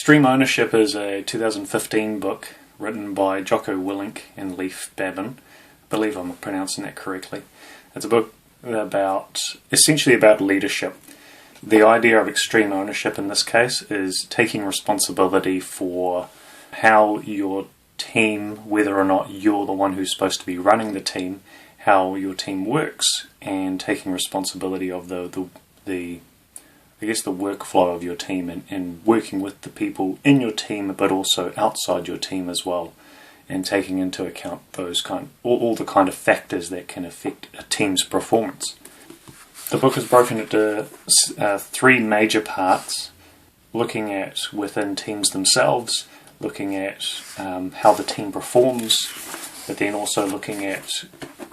Extreme Ownership is a 2015 book written by Jocko Willink and Leif Babin. I believe I'm pronouncing that correctly. It's a book essentially about leadership. The idea of extreme ownership in this case is taking responsibility for how your team, whether or not you're the one who's supposed to be running the team, how your team works, and taking responsibility of the workflow of your team and working with the people in your team but also outside your team as well, and taking into account all the kind of factors that can affect a team's performance. The book is broken into three major parts, looking at within teams themselves, looking at how the team performs, but then also looking at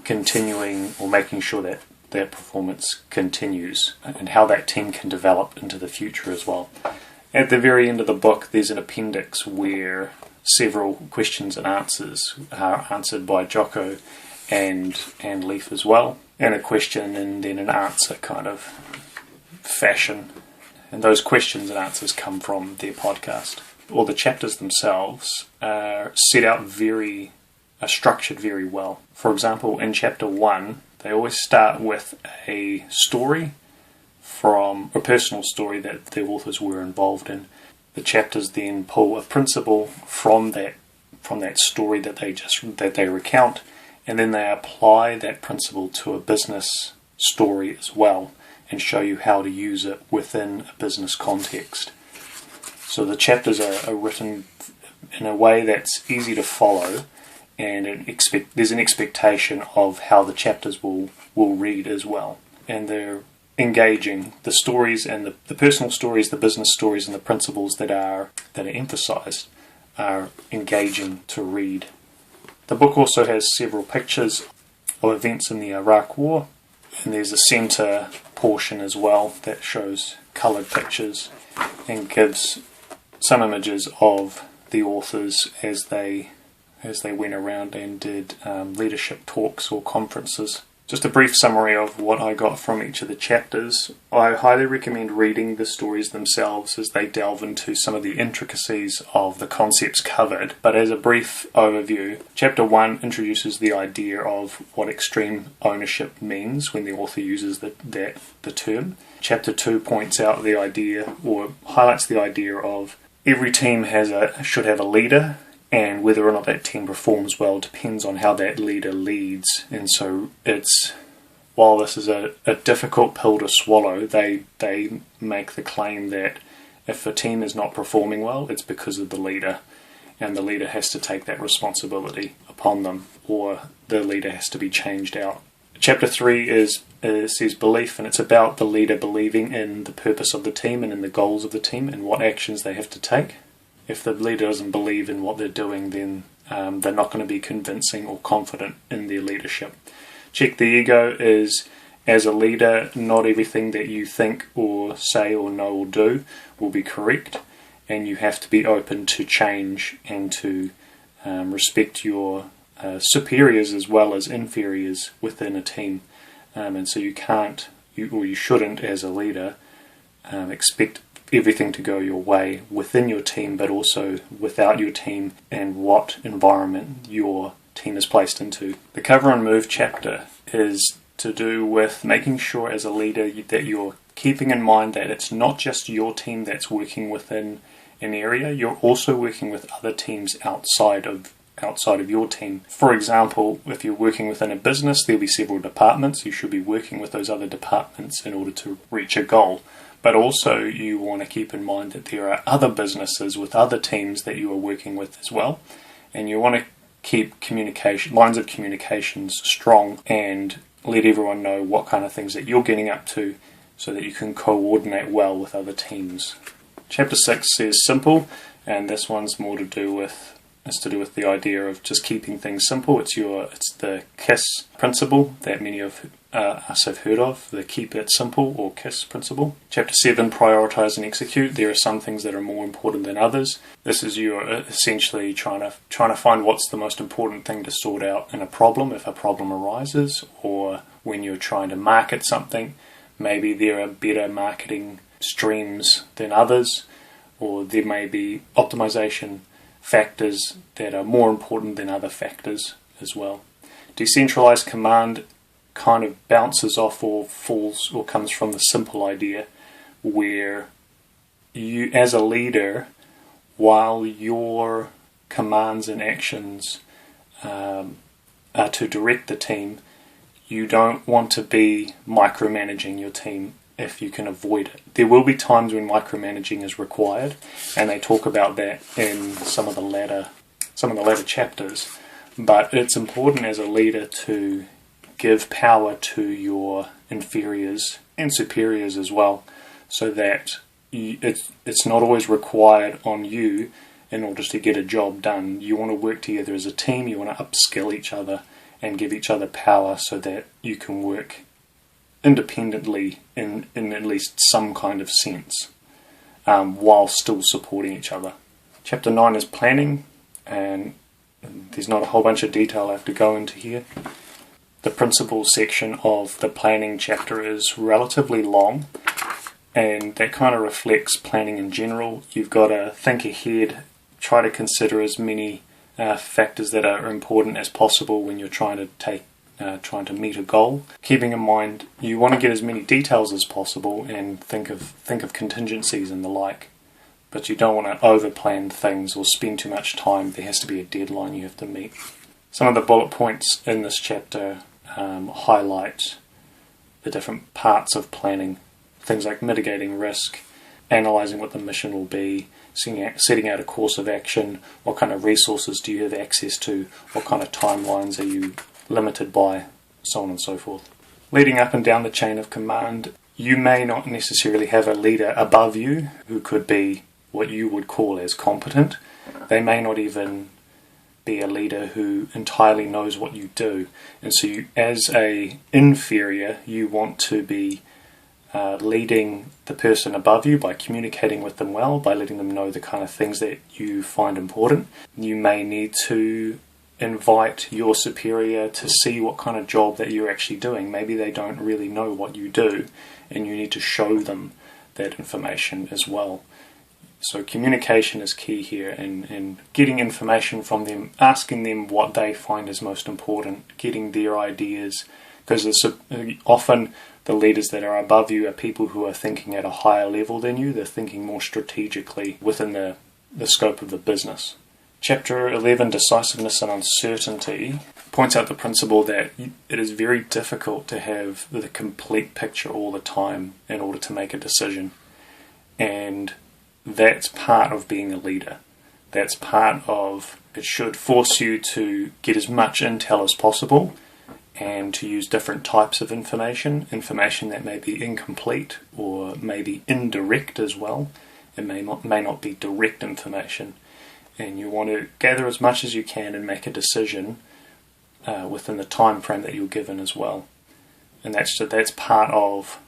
continuing or making sure that their performance continues and how that team can develop into the future as well. At the very end of the book, there's an appendix where several questions and answers are answered by Jocko and Leif as well, and a question and then an answer kind of fashion. And those questions and answers come from their podcast. Or the chapters themselves are structured very well. For example, in chapter 1, they always start with a story from a personal story that the authors were involved in. The chapters then pull a principle from that story that they recount, and then they apply that principle to a business story as well, and show you how to use it within a business context. So the chapters are written in a way that's easy to follow, and there's an expectation of how the chapters will read as well. And they're engaging. The stories and the personal stories, the business stories, and the principles that are emphasized are engaging to read. The book also has several pictures of events in the Iraq War, and there's a center portion as well that shows colored pictures and gives some images of the authors as they went around and did leadership talks or conferences. Just a brief summary of what I got from each of the chapters. I highly recommend reading the stories themselves as they delve into some of the intricacies of the concepts covered. But as a brief overview, chapter 1 introduces the idea of what extreme ownership means when the author uses the term. Chapter 2 points out the idea, or highlights the idea of every team should have a leader, and whether or not that team performs well depends on how that leader leads. And so while this is a difficult pill to swallow, they make the claim that if a team is not performing well, it's because of the leader, and the leader has to take that responsibility upon them, or the leader has to be changed out. Chapter 3 says belief, and it's about the leader believing in the purpose of the team and in the goals of the team and what actions they have to take. If the leader doesn't believe in what they're doing, then they're not going to be convincing or confident in their leadership. Check the ego is, as a leader, not everything that you think or say or know or do will be correct, and you have to be open to change and to respect your superiors as well as inferiors within a team. And so you shouldn't, as a leader, expect everything to go your way within your team, but also without your team and what environment your team is placed into. The Cover and Move chapter is to do with making sure as a leader that you're keeping in mind that it's not just your team that's working within an area, you're also working with other teams outside of your team. For example, if you're working within a business, there'll be several departments. You should be working with those other departments in order to reach a goal. But also you want to keep in mind that there are other businesses with other teams that you are working with as well. And you want to keep lines of communications strong and let everyone know what kind of things that you're getting up to so that you can coordinate well with other teams. Chapter 6 says simple, and this one's more to do with the idea of just keeping things simple. It's the KISS principle that many of us have heard of, the keep it simple or KISS principle. Chapter 7, prioritize and execute. There are some things that are more important than others. This is you essentially trying to find what's the most important thing to sort out in a problem if a problem arises, or when you're trying to market something, maybe there are better marketing streams than others, or there may be optimization factors that are more important than other factors as well. Decentralized command kind of bounces off or falls or comes from the simple idea where you, as a leader, while your commands and actions are to direct the team, you don't want to be micromanaging your team if you can avoid it. There will be times when micromanaging is required, and they talk about that in some of the latter chapters. But it's important as a leader to give power to your inferiors and superiors as well, so that it's not always required on you in order to get a job done. You want to work together as a team, you want to upskill each other and give each other power so that you can work independently in at least some kind of sense, while still supporting each other. Chapter 9 is planning, and there's not a whole bunch of detail I have to go into here. The principles section of the planning chapter is relatively long, and that kind of reflects planning in general. You've got to think ahead, try to consider as many factors that are important as possible when you're trying to meet a goal. Keeping in mind, you want to get as many details as possible and think of contingencies and the like, but you don't want to overplan things or spend too much time. There has to be a deadline you have to meet. Some of the bullet points in this chapter highlight the different parts of planning. Things like mitigating risk, analysing what the mission will be, setting out a course of action, what kind of resources do you have access to, what kind of timelines are you limited by, so on and so forth. Leading up and down the chain of command, you may not necessarily have a leader above you who could be what you would call as competent. They may not even be a leader who entirely knows what you do. And so you, as a inferior, you want to be leading the person above you by communicating with them well, by letting them know the kind of things that you find important. You may need to invite your superior to see what kind of job that you're actually doing. Maybe they don't really know what you do, and you need to show them that information as well. So communication is key here, and getting information from them, asking them what they find is most important, getting their ideas, because often the leaders that are above you are people who are thinking at a higher level than you. They're thinking more strategically within the scope of the business. Chapter 11, Decisiveness and Uncertainty, points out the principle that it is very difficult to have the complete picture all the time in order to make a decision. And that's part of being a leader. That's part of, it should force you to get as much intel as possible and to use different types of information that may be incomplete or maybe indirect as well. It may not be direct information. And you want to gather as much as you can and make a decision within the time frame that you're given as well. And that's part of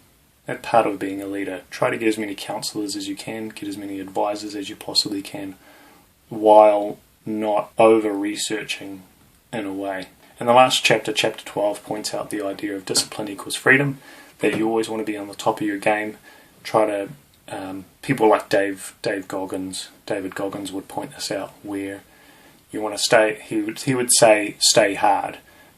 being a leader. Try to get as many counsellors as you can, get as many advisors as you possibly can, while not over-researching in a way. And the last chapter, chapter 12, points out the idea of discipline equals freedom, that you always want to be on the top of your game. Try to, people like David Goggins would point this out, where you want to stay, he would say, stay hard,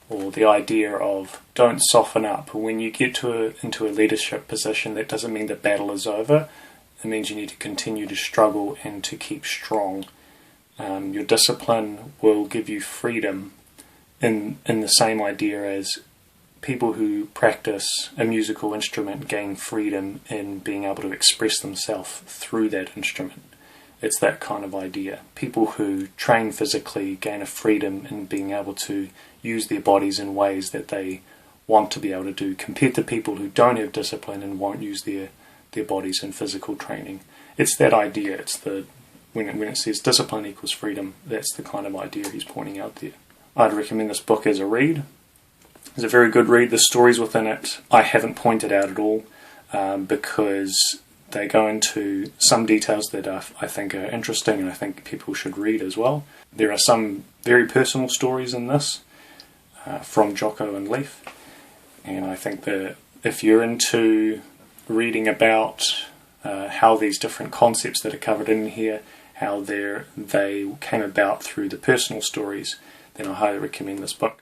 or the idea of don't soften up. When you get into a leadership position, that doesn't mean the battle is over. It means you need to continue to struggle and to keep strong. Your discipline will give you freedom in the same idea as people who practice a musical instrument gain freedom in being able to express themselves through that instrument. It's that kind of idea. People who train physically gain a freedom in being able to use their bodies in ways that they want to be able to do, compared to people who don't have discipline and won't use their bodies in physical training. It's that idea. It's when it says discipline equals freedom, that's the kind of idea he's pointing out there. I'd recommend this book as a read. It's a very good read. The stories within it I haven't pointed out at all because they go into some details that I think are interesting and I think people should read as well. There are some very personal stories in this from Jocko and Leif, and I think that if you're into reading about how these different concepts that are covered in here, how they came about through the personal stories, then I highly recommend this book.